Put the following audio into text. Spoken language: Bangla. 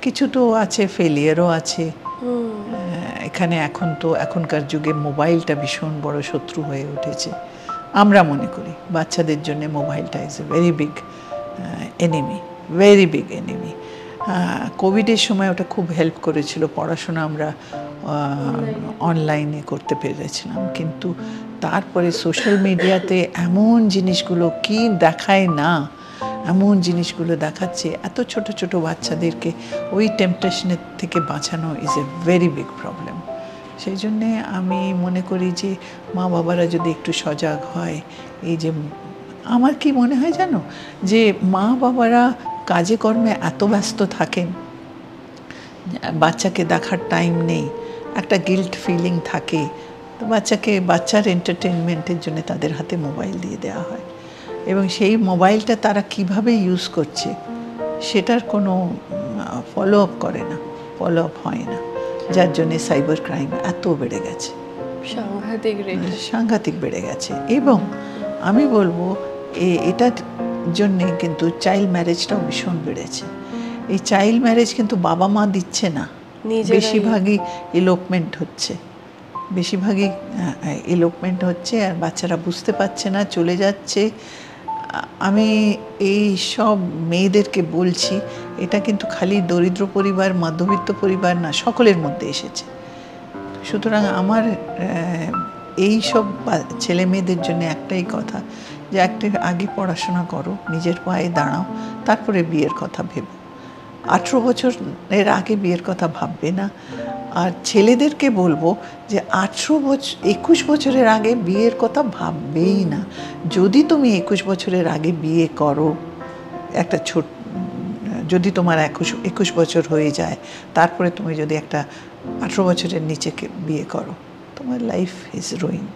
কিছু তো আছে, ফেলিয়ারও আছে। এখানে এখনকার যুগে মোবাইলটা ভীষণ বড় শত্রু হয়ে উঠেছে। আমরা মনে করি বাচ্চাদের জন্য মোবাইলটা is a very big enemy, very big enemy. কোভিডের সময় ওটা খুব হেল্প করেছিল, পড়াশোনা আমরা অনলাইনে করতে পেরেছিলাম। কিন্তু তারপরে সোশ্যাল মিডিয়াতে এমন জিনিসগুলো কি দেখায় না, এমন জিনিসগুলো দেখাচ্ছে, এত ছোট ছোট বাচ্চাদেরকে ওই টেম্পটেশনের থেকে বাঁচানো is a very big problem. সেই জন্যে আমি মনে করি যে মা বাবারা যদি একটু সজাগ হয়, এই যে আমার কি মনে হয় জানো, যে মা বাবারা কাজে কর্মে এত ব্যস্ত থাকেন, বাচ্চাকে দেখার টাইম নেই, একটা গিল্ট ফিলিং থাকে, তো বাচ্চার এন্টারটেনমেন্টের জন্য তাদের হাতে মোবাইল দিয়ে দেওয়া হয়, এবং সেই মোবাইলটা তারা কিভাবে ইউজ করছে সেটার কোনো ফলো আপ করে না, ফলো আপ হয় না, যার জন্যে সাইবার ক্রাইম এত বেড়ে গেছে, সাংঘাতিক বেড়ে গেছে। এবং আমি বলবো এটার জন্যে কিন্তু চাইল্ড ম্যারেজটাও ভীষণ বেড়েছে। এই চাইল্ড ম্যারেজ কিন্তু বাবা মা দিচ্ছে না, বেশিরভাগই এলোপমেন্ট হচ্ছে, আর বাচ্চারা বুঝতে পারছে না, চলে যাচ্ছে। আমি এই সব মেয়েদেরকে বলছি, এটা কিন্তু খালি দরিদ্র পরিবার, মধ্যবিত্ত পরিবার না, সকলের মধ্যে এসেছে। সুতরাং আমার এই সব ছেলে মেয়েদের জন্য একটাই কথা, যে আগে পড়াশোনা করো, নিজের পায়ে দাঁড়াও, তারপরে বিয়ের কথা ভেবো। 18 বছরের আগে বিয়ের কথা ভাববে না। আর ছেলেদেরকে বলবো যে 21 বছরের আগে বিয়ের কথা ভাববেই না। যদি তুমি 21 বছরের আগে বিয়ে করো, যদি তোমার 21 বছর হয়ে যায়, তারপরে তুমি যদি একটা 18 বছরের নিচে বিয়ে করো, তোমার লাইফ ইজ রুইন্ড।